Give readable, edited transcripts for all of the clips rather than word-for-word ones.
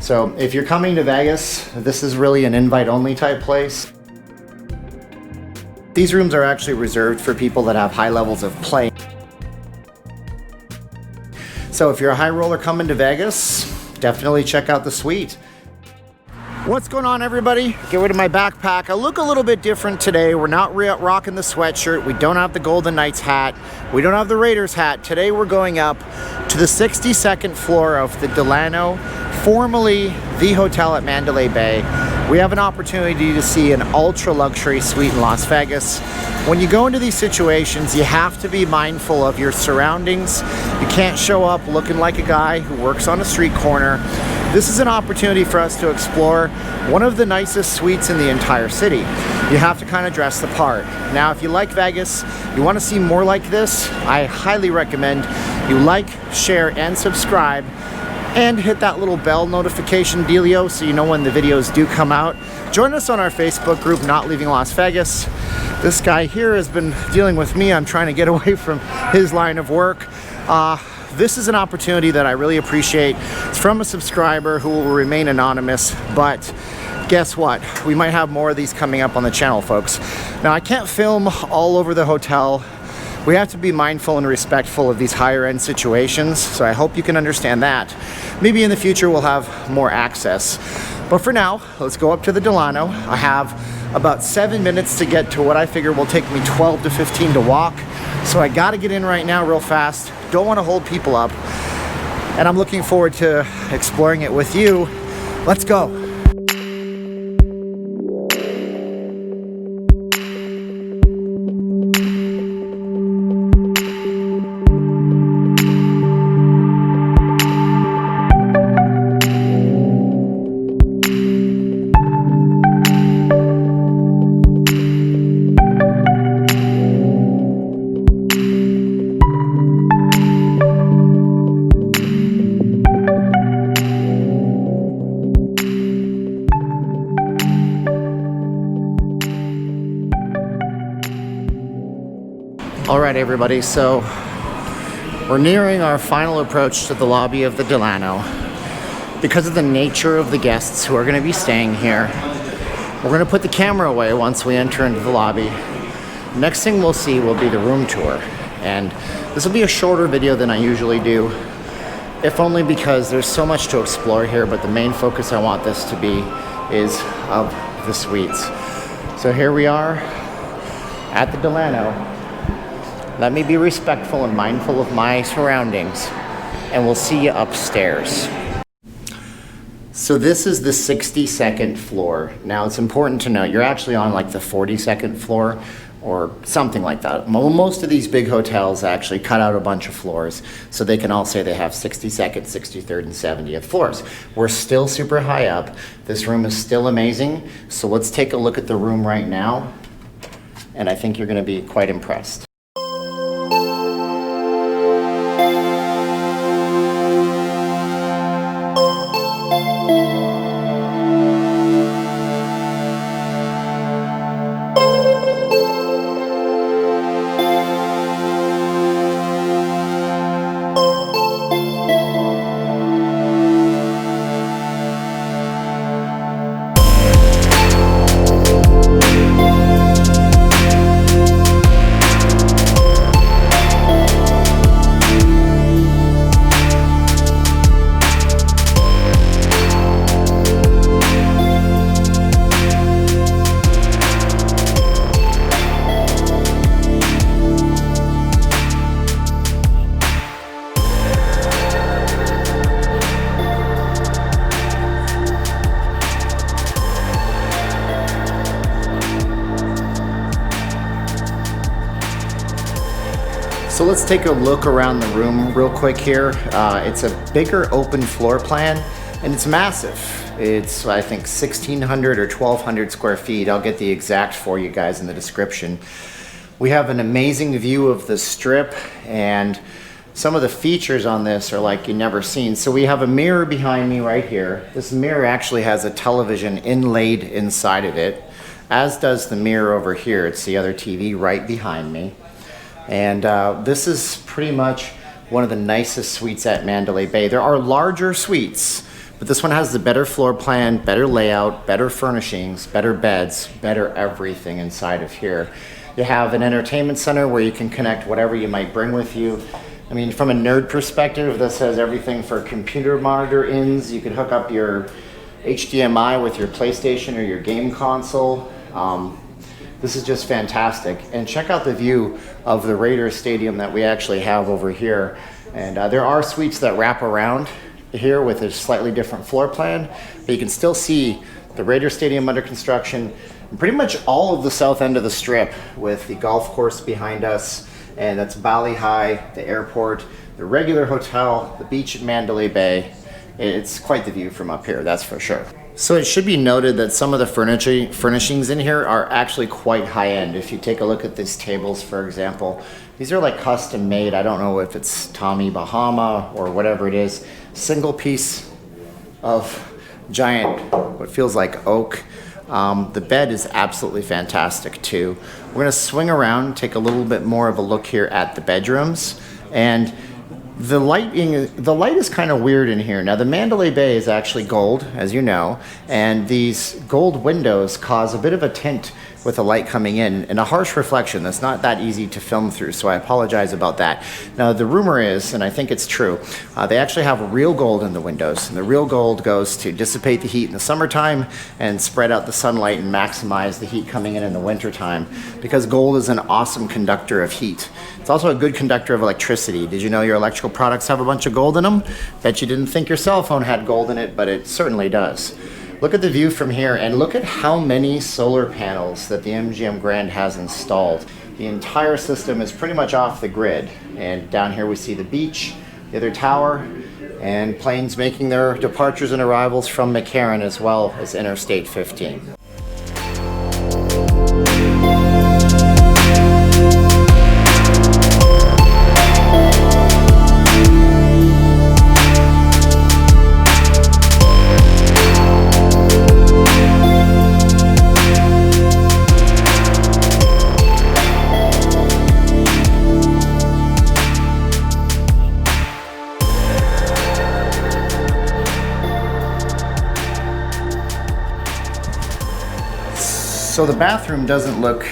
So if you're coming to Vegas, this is really an invite-only type place. These rooms are actually reserved for people that have high levels of play. So if you're a high roller coming to Vegas, definitely check out the suite. What's going on, everybody? Get rid of my backpack. I look a little bit different today. We're not rocking the sweatshirt. We don't have the Golden Knights hat. We don't have the Raiders hat. Today we're going up to the 62nd floor of the Delano, formerly the hotel at Mandalay Bay. We have an opportunity to see an ultra luxury suite in Las Vegas. When you go into these situations, you have to be mindful of your surroundings. You can't show up looking like a guy who works on a street corner. This is an opportunity for us to explore one of the nicest suites in the entire city. You have to kind of dress the part. Now, if you like Vegas, you want to see more like this, I highly recommend you like, share, and subscribe, and hit that little bell notification dealio so you know when the videos do come out. Join us on our Facebook group, Not Leaving Las Vegas. This guy here has been dealing with me. I'm trying to get away from his line of work. This is an opportunity that I really appreciate. It's from a subscriber who will remain anonymous, but guess what? We might have more of these coming up on the channel, folks. Now, I can't film all over the hotel. We have to be mindful and respectful of these higher end situations, so I hope you can understand that. Maybe in the future we'll have more access. But for now, let's go up to the Delano. I have about 7 minutes to get to what I figure will take me 12 to 15 to walk. So I gotta get in right now real fast. Don't wanna hold people up. And I'm looking forward to exploring it with you. Let's go. All right, everybody, so we're nearing our final approach to the lobby of the Delano. Because of the nature of the guests who are going to be staying here, we're going to put the camera away once we enter into the lobby. Next thing we'll see will be the room tour, and this will be a shorter video than I usually do, if only because there's so much to explore here, but the main focus I want this to be is of the suites. So here we are at the Delano. Let me be respectful and mindful of my surroundings, and we'll see you upstairs. So this is the 62nd floor. Now, it's important to know you're actually on like the 42nd floor or something like that. Most of these big hotels actually cut out a bunch of floors so they can all say they have 62nd, 63rd, and 70th floors. We're still super high up. This room is still amazing. So let's take a look at the room right now, and I think you're gonna be quite impressed. So let's take a look around the room real quick here. It's a bigger open floor plan, and it's massive. It's, I think, 1,600 or 1,200 square feet. I'll get the exact for you guys in the description. We have an amazing view of the Strip, and some of the features on this are like you've never seen. So we have a mirror behind me right here. This mirror actually has a television inlaid inside of it, as does the mirror over here. It's the other TV right behind me. And this is pretty much one of the nicest suites at Mandalay Bay. There are larger suites, But this one has the better floor plan, better layout, better furnishings, better beds, better everything inside of here. You have an entertainment center where you can connect whatever you might bring with you. I mean, from a nerd perspective, this has everything for computer monitor ins. You can hook up your HDMI with your PlayStation or your game console. This is just fantastic. And check out the view of the Raiders Stadium that we actually have over here. And there are suites that wrap around here with a slightly different floor plan, but you can still see the Raider Stadium under construction, and pretty much all of the south end of the strip with the golf course behind us, and that's Bali High, the airport, the regular hotel, the beach at Mandalay Bay. It's quite the view from up here, that's for sure. So it should be noted that some of the furnishings in here are actually quite high end. If you take a look at these tables, for example, these are like custom made. I don't know if it's Tommy Bahama or whatever it is. Single piece of giant, what feels like oak. The bed is absolutely fantastic too. We're gonna swing around, take a little bit more of a look here at the bedrooms. And the light is kind of weird in here. Now the Mandalay Bay is actually gold, as you know, and these gold windows cause a bit of a tint with the light coming in and a harsh reflection that's not that easy to film through, so I apologize about that. Now the rumor is, and I think it's true, they actually have real gold in the windows, and the real gold goes to dissipate the heat in the summertime and spread out the sunlight and maximize the heat coming in the wintertime, because gold is an awesome conductor of heat. It's also a good conductor of electricity. Did you know your electrical products have a bunch of gold in them? Bet you didn't think your cell phone had gold in it, but it certainly does. Look at the view from here, and look at how many solar panels that the MGM Grand has installed. The entire system is pretty much off the grid. And down here we see the beach, the other tower, and planes making their departures and arrivals from McCarran as well as Interstate 15. So the bathroom doesn't look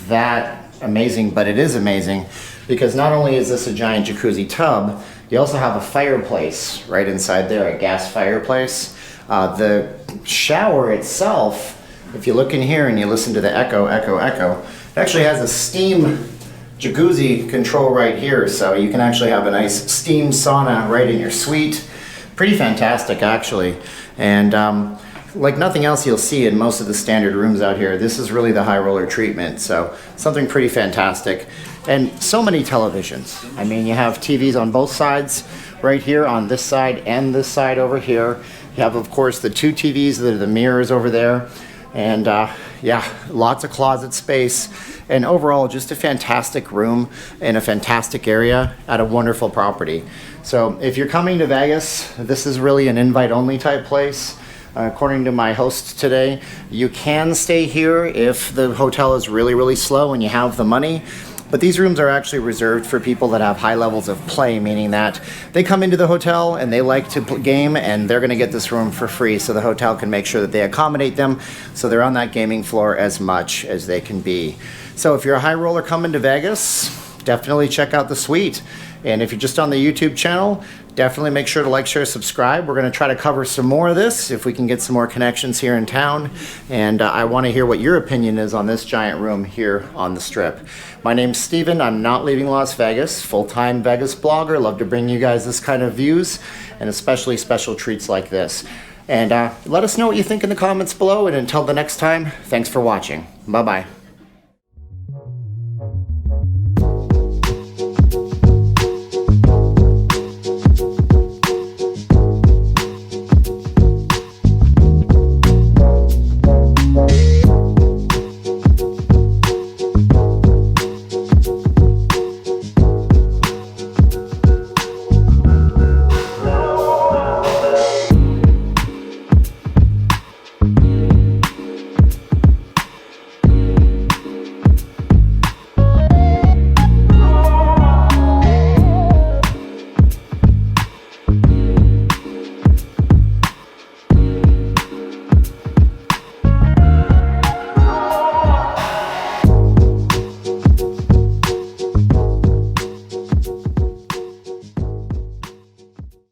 that amazing, but it is amazing because not only is this a giant jacuzzi tub, you also have a fireplace right inside there, a gas fireplace. The shower itself, if you look in here and you listen to the echo, echo, echo, it actually has a steam jacuzzi control right here, so you can actually have a nice steam sauna right in your suite. Pretty fantastic actually. And like nothing else you'll see in most of the standard rooms out here, this is really the high roller treatment, so something pretty fantastic. And so many televisions. I mean, you have TVs on both sides, right here on this side and this side over here. You have, of course, the two TVs that are the mirrors over there. And yeah, lots of closet space. And overall, just a fantastic room in a fantastic area at a wonderful property. So if you're coming to Vegas, this is really an invite-only type place. According to my host today, you can stay here if the hotel is really, really slow and you have the money. But these rooms are actually reserved for people that have high levels of play, meaning that they come into the hotel and they like to game and they're going to get this room for free, so the hotel can make sure that they accommodate them so they're on that gaming floor as much as they can be. So if you're a high roller coming to Vegas, definitely check out the suite. And if you're just on the YouTube channel, definitely make sure to like, share, subscribe. We're going to try to cover some more of this if we can get some more connections here in town. And I want to hear what your opinion is on this giant room here on the Strip. My name's Steven. I'm not leaving Las Vegas. Full-time Vegas blogger. Love to bring you guys this kind of views and especially special treats like this. And let us know what you think in the comments below. And until the next time, thanks for watching. Bye-bye.